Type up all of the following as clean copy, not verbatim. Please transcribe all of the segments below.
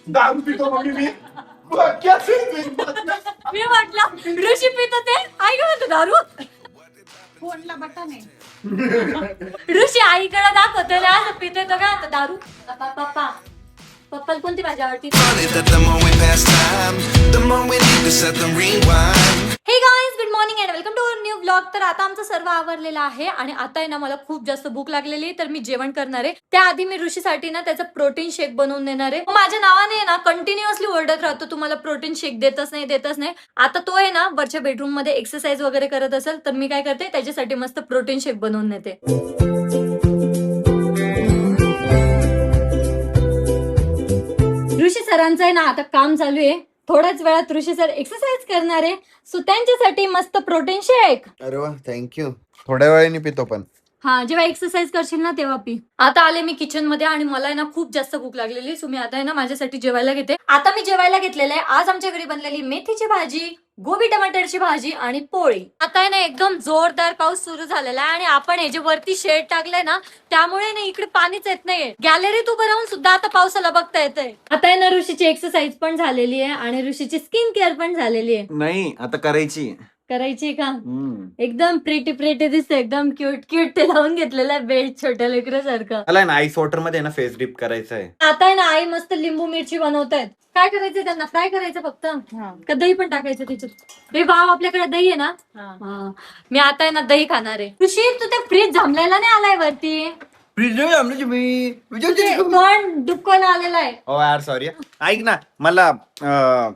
दारू पितो मम्मी मी. मी म्हटलं ऋषी पित होते आई म्हणतो दारू. फोनला बटन आहे. ऋषी आईकडे दाखवतो ना असं पितोय तो काय म्हणतो दारू. पप्पा पप्पाला कोणती भाजी आवडती. Hey guys good morning and welcome to our new blog. तर आता आमचं सर्व आवरलेलं आहे आणि आता आहे ना मला खूप जास्त भूक लागलेली तर मी जेवण करणार आहे. त्याआधी मी ऋषीसाठी ना त्याचा प्रोटीन शेक बनवून देणार आहे. माझ्या नावाने ना कंटिन्युअसली ओरडत राहतो तुम्हाला प्रोटीन शेक देतच नाही. आता तो आहे ना वरच्या बेडरूम मध्ये एक्सरसाइज वगैरे करत असेल तर मी काय करते त्याच्यासाठी मस्त प्रोटीन शेक बनवून देते. ऋषी सरांचं आहे ना आता काम चालू आहे. थोड्याच वेळात ऋषी सर एक्सरसाइज करणार आहे सो त्यांच्यासाठी मस्त प्रोटीन शेक. अरे वा थँक्यू. थोड्या वेळाने पितो पण. हा जेव्हा एक्सरसाइज करशील ना तेव्हा पी. आता आले मी किचन मध्ये आणि मला आहे ना खूप जास्त भूक लागलेली सो मी आता आहे ना माझ्यासाठी जेवायला घेते. आता मी जेवायला घेतलेलं आहे. आज आमच्या घरी बनलेली मेथीची भाजी, गोबी टमाटरची भाजी आणि पोळी. आता आहे ना एकदम जोरदार पाऊस सुरू झालेला आहे आणि आपण हे जे वरती शेड टाकलंय ना त्यामुळे ना इकडे पाणीच येत नाहीये. गॅलरीत उभं राहून सुद्धा आता पावसाला बघता येतंय. आता आहे ना ऋषीची एक्सरसाइज पण झालेली आहे आणि ऋषीची स्किन केअर पण झालेली आहे. नाही आता करायची का एकदम प्रिटी दिसते. एकदम क्यूट ते लावून घेतलेलं आहे बेल्ट छोट्या लेकरासारखं. मला ना आईस वॉटर मध्ये ना फेस डिप करायचं आहे. आता आहे ना आई मस्त लिंबू मिरची बनवतायत. काय करायचं त्यांना फ्राय करायचं फक्त का दही पण टाकायचं त्याच्यात. हे वाव आपल्याकडे दही आहे ना. मी आता आहे ना दही खाणार आहे. ऋषी तू त्या फ्रीज झांबलायला नाही आलाय वरती. पण दुःखन आलेला आहे. ओ यार सॉरी. ऐक ना मला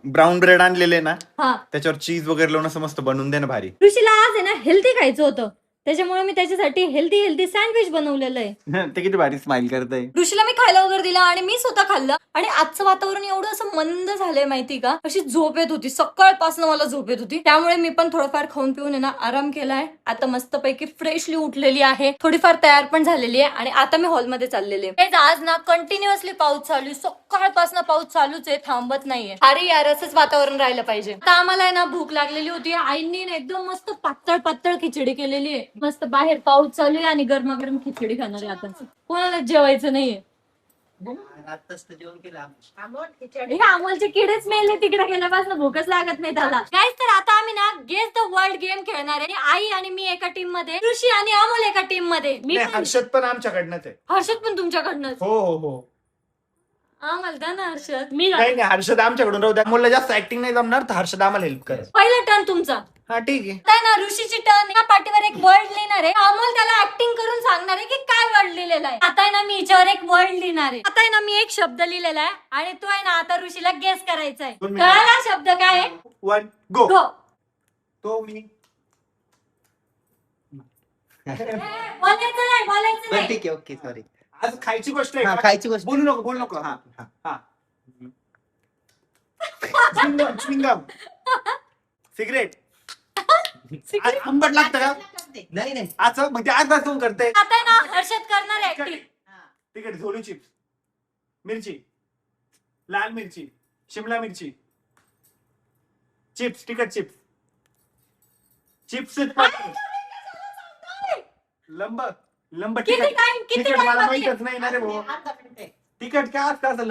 ब्राऊन ब्रेड आणलेले ना हा त्याच्यावर चीज वगैरे लावून असं मस्त बनवून दे ना भारी. ऋषीला आज आहे ना हेल्दी खायचं होतं त्याच्यामुळे मी त्याच्यासाठी हेल्दी सँडविच बनवलेलं आहे. ते किती भारी स्माइल करतय. ऋषीला मी खायला वगैरे दिलं आणि मी स्वतः खाल्लं आणि आजचं वातावरण एवढं असं मंद झालंय माहिती का. अशी झोप येत होती सकाळपासून मला झोप येत होती त्यामुळे मी पण थोडंफार खाऊन पिऊन ना आराम केलाय. आता मस्तपैकी फ्रेशली उठलेली आहे थोडीफार तयार पण झालेली आहे आणि आता मी हॉलमध्ये चाललेली आहे. आज ना कंटिन्युअसली पाऊस चालू आहे. सकाळपासून पाऊस चालूच आहे थांबत नाहीये. अरे यार असंच वातावरण राहिलं पाहिजे. आता आम्हाला आहे ना भूक लागलेली होती. आईंनी ना एकदम मस्त पातळ खिचडी केलेली आहे. मस्त बाहेर पाऊस चालू आहे आणि गरमागरम खिचडी खाणार आहे. आता कोणाला जेवायचं नाहीये. हे अमोलचे किडेच मेले तिकडे गेल्यापासून भूकच लागत नाही त्याला. गाईस तर आता आम्ही ना गेस द वर्ल्ड गेम खेळणार आहे. आई आणि मी एका टीम मध्ये, ऋषी आणि अमोल एका टीम मध्ये. मी हर्षद पण आमच्याकडनंच आहे. हर्षद पण तुमच्याकडनं. हो आम्हाला द्या ना हर्षद. मी नाही हर्षद आमच्याकडून राहू द्या. मला जास्त ऍक्टिंग नाही जमणार तर हर्षद आम्हाला हेल्प कर. पहिला टर्न तुमचा. हा ठीक आहे. आता ना ऋषीची टर्न या पाठीवर एक वर्ड लिहिणार आहे. अमोल त्याला ऍक्टिंग करून सांगणार आहे की काय वर्ड लिहिलेला आहे. आता आहे ना मी याच्यावर एक वर्ड लिहिणार आहे. आता आहे ना मी एक शब्द लिहिलेला आहे आणि तो आहे ना आता ऋषीला गेस करायचा आहे. कळला शब्द काय आहे. 1 गो. तो मी बोलायचं नाही. ठीक आहे ओके सॉरी. आज खायची गोष्ट आहे. खायची गोष्ट बोलू नको. हा च्युइंगम सिगरेट आंबट लागतं का. नाही असं म्हणजे आज असं करते. आता आहे ना हर्षद करणार आहे ऍक्टिंग. तिखट झोलू चिप्स, मिरची, लाल मिरची, शिमला मिरची, चिप्स, तिखट चिप्स, लंब किती टाइम तिखट मला माहितच नाही ना रे भाऊ. तिखट काय असतं असं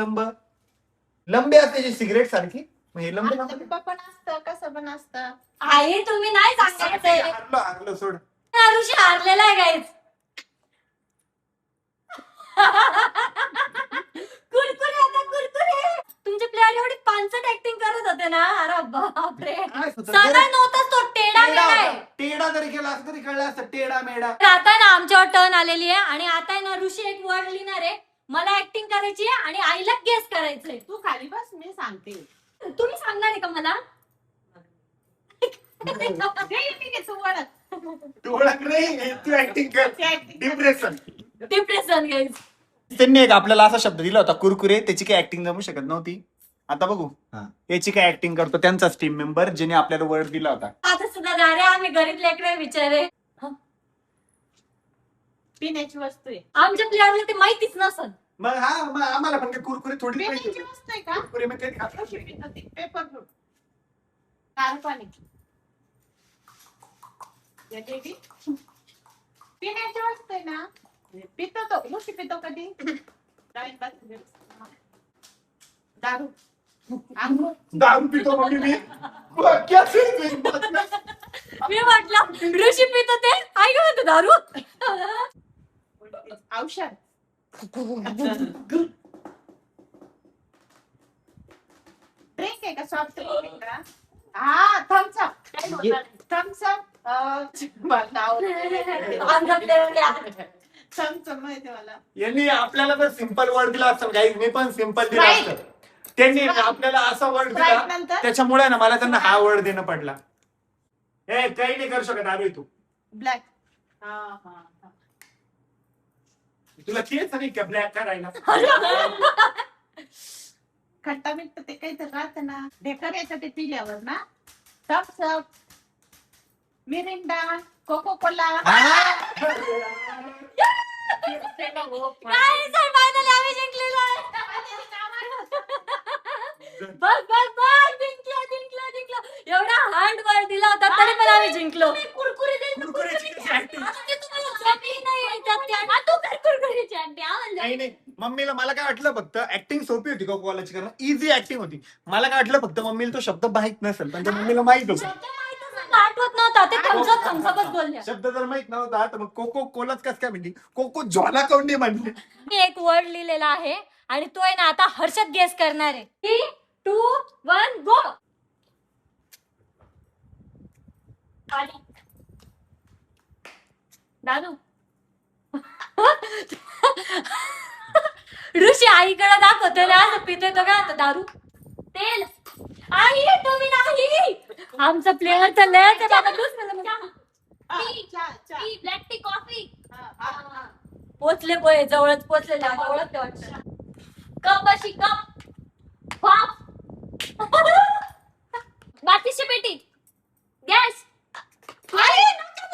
लंबे असते सिगरेट सारखी. हे लंबे पण असतं कसं पण असतं. आहे तुम्ही नाही सांगायचंय. हारलो सोड. ऋषी हारलेला आहे गाईज. कुरकुरे तुमचे प्लेअर एवढी पांचट ऍक्टिंग करत होते ना. अरे बापरे साधा नव्हताच तो टेडा मेडा आहे. टेडा जरी केला असं तरी कळलं असतं टेडा मेडा. तर आता ना आमच्यावर टर्न आलेली आहे आणि आता आहे ना ऋषी एक वर्ड लिहिणार आहे. मला ऍक्टिंग करायची आहे आणि आईला गेस करायचंय. तू खाली बस मी सांगते. तुम्ही सांगणार आहे का मला. तू ओळख नाही तू ऍक्टिंग कर. Depression guys. त्यांनी एक आपल्याला असा शब्द दिला होता कुरकुरे. त्याची काही ऍक्टिंग जमू शकत नव्हती. आता बघू याची काय ऍक्टिंग करतो त्यांचाच टीम मेंबर ज्याने आपल्याला वर्ड दिला होता. आता सुद्धा अरे आम्ही गरीब लेकरे विचारे. पिण्याची वस्तू आहे. आमच्या प्लेअरला ते माहितीच नसत. मग आम्हाला पण काय कुरकुरे थोडी पिण्याची वस्तू आहे का. कुरकुरे मी काही खात नाही. पेपर फ्रूट, नारळ पाणी, पिण्याची वस्तू आहे ना. पितो तो नुसती पितो कधी डाळीत बस. दारू अंघोळ. दारू पितो मम्मी मी क्या सीन है? मी म्हटलं ऋषी पितो ते आई का म्हणतो दारू. औषध. ड्रिंक आहे का सॉफ्ट ड्रिंक आहे का? हा थम्सअप. थम्सअप थम्सअप माहिती मला. यांनी आपल्याला तर सिंपल वर्ड दिला असतं काही मी पण सिंपल दिला असतं. त्यांनी आपल्याला असा वर्ड Sprite दिला नंतर? त्याच्यामुळे ना मला त्यांना हा वर्ड देणं पडला. हे काही नाही करू शकत आरोही तू. ब्लॅक. हा हा हा. तुला तेच नाही का ब्लॅक करायला. खट्टा मीठ ते काहीतरी राहतं ना ढेकर येतं ते पिल्यावर ना. Thums Up Mirinda Coca Cola. काय सर फायनली आम्ही जिंकलेलो आहे. बस बस बस जिंकलो. एवढा हार्ड वर्ड दिला होता तरी पण आम्ही जिंकलो. कुरकुरीची कशी acting? नाही नाही मम्मीला मला काय वाटलं फक्त ऍक्टिंग सोपी होती कोको कोलाची कारण इझी ऍक्टिंग होती. मला काय वाटलं फक्त मम्मीला तो शब्द माहित नसेल पण त्या मम्मीला माहित होतं. आठवत नव्हता ते थम्सअपच बोलल्या. शब्द जर माहित नव्हता तर मग कोको कोलाच कस काय म्हणली कोको ज्वाला काऊन नाही म्हणली. मी एक वर्ड लिहिलेला आहे आणि तो आहे ना आता हर्षद गेस करणार आहे. 3, 2, 1 गो. दादू. ऋषी आईकडे दाखवतो ना असं पिते तो काय होतं दारू. तेल. आई तुम्ही नाही. आमचा प्लेअर चाललाय ते बाबा ब्लॅक टी कॉफी. पोचले पोहे जवळच पोचलेले ओळखते वाटतं. कप अशी कप वाफ. बातीची पेटी. गॅस.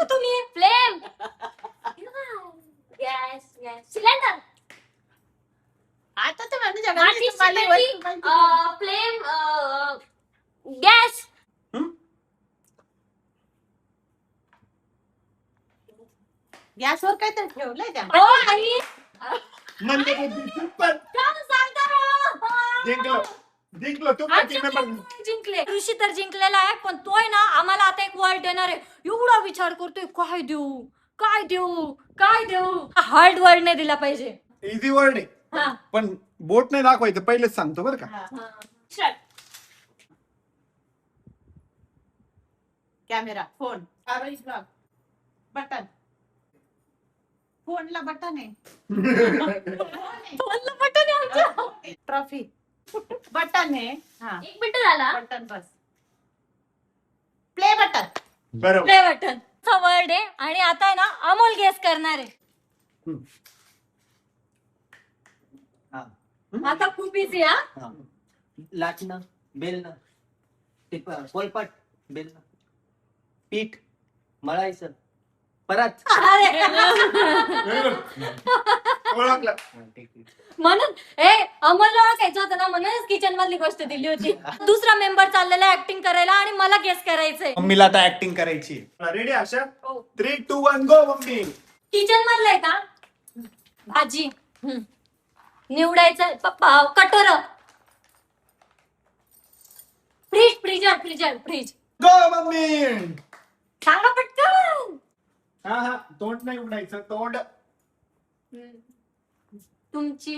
तुम्ही फ्लेम. Gas cylinder. आता तर म्हणजे बातीची पेटी फ्लेम गॅस. गॅसवर काहीतरी ठेवलंय त्या. आई म्हणजे पण काय सांगता जिंकलो तू जिंकले. ऋषी तर जिंकलेला आहे पण तोय ना आम्हाला आता एक वर्ड देणार आहे. एवढा विचार करतोय काय देऊ. हार्ड वर्ड नाही दिला पाहिजे. इझी वर्ड आहे हा. पण बोट नाही दाखवायचं पहिलेच सांगतो बरं का. Camera phone orange block button. फोनला बटन आहे. बोललं बटन आहे आमचं. ट्रॉफी बटन आहे. हा एक मिनिट झाला. बटन बस. Play button. बरोबर प्ले बटन वर्ड आहे आणि आता आहे ना अमोल गेस करणार आहे. आता खूप इझी हा. लाटणं बेलणं टिप पोलपट बेलणं पीठ मळायचं परत. ओळखलं. म्हणून अमोलला ओळखायचं होतं ना म्हणूनच किचन मधली गोष्ट दिली होती. दुसरा मेंबर चाललेला ऍक्टिंग करायला आणि मला गेस करायचंय. मम्मीला आता ऍक्टिंग करायची. रेडी आशा हो. 3, 2, 1 गो मम्मी. किचन मधलं आहे का. भाजी निवडायचं कटोर. फ्रीज. गो मम्मी. सांगा पटकन. हा तोंड नाही उडायचं तोंड. तुमची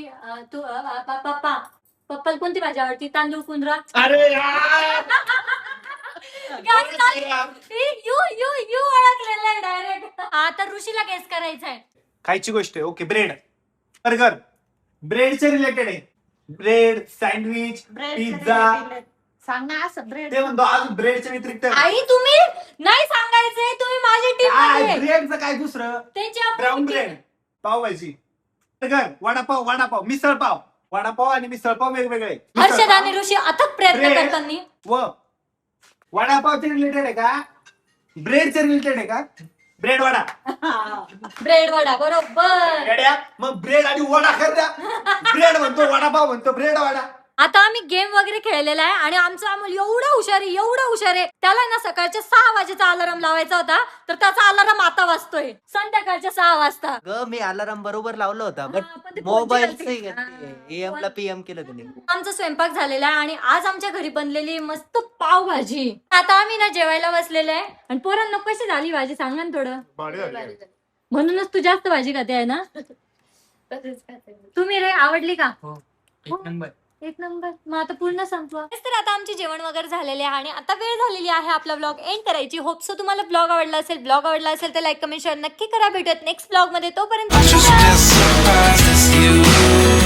पप्पाला कोणती भाजी आवडती. तांदूळ कुंदरा. अरे यार यू ओळखलेलं आहे डायरेक्ट. आता ऋषीला गेस करायचंय. खायची गोष्ट आहे. ओके ब्रेड बर्गर ब्रेडचे रिलेटेड आहे. ब्रेड सँडविच पिझ्झा सांग ना असं ब्रेड. ते म्हणतो अजून ब्रेडच्या व्यतिरिक्त आई तुम्ही नाही सांगायचंय. तुम्ही माझी टीम ब्रेडचं काय दुसरं. Brown bread pav bhaji burger vada pav misal pav. Vada pav आणि मिसळ पाव वेगवेगळे. हर्षद आणि ऋषी अथक प्रयत्न ब्रेड. करताना व वडापावचे रिलेटेड आहे का ब्रेडचे रिलेटेड आहे का. ब्रेड वडा ब्रेड वडा बरोबर. येड्या, मग ब्रेड आणि वडा कर द्या. ब्रेड म्हणतो वडापाव म्हणतो ब्रेड वडा. आता आम्ही गेम वगैरे खेळलेला आहे आणि आमचा अमोल एवढा हुशार आहे त्याला ना सकाळच्या 6 वाजेचा अलार्म लावायचा होता तर त्याचा अलार्म आता वाजतोय संध्याकाळच्या 6 वाजता. ग मी अलाराम बरोबर लावला होता हा, बट पण ते मोबाईल कोणची गलती? हा. AM ला PM केलं त्याने. आमचा स्वयंपाक झालेला आहे आणि आज आमच्या घरी बनलेली आहे मस्त पावभाजी. आता आम्ही ना जेवायला बसलेलो आहे आणि पोरांना कशी झाली भाजी सांगा ना थोडं. म्हणूनच तू जास्त भाजी खाते आहे ना. तुम्ही रे आवडली का? एक नंबर. मग आता पूर्ण संपवा. तर आता आमचे जेवण वगैरे झालेले आहे आणि आता वेळ झालेली आहे आपला ब्लॉग एंड करायची. होप सो तुम्हाला ब्लॉग आवडला असेल तर लाईक कमेंट शेअर नक्की करा. भेटूयात नेक्स्ट ब्लॉग मध्ये. तोपर्यंत Just surprised it's you.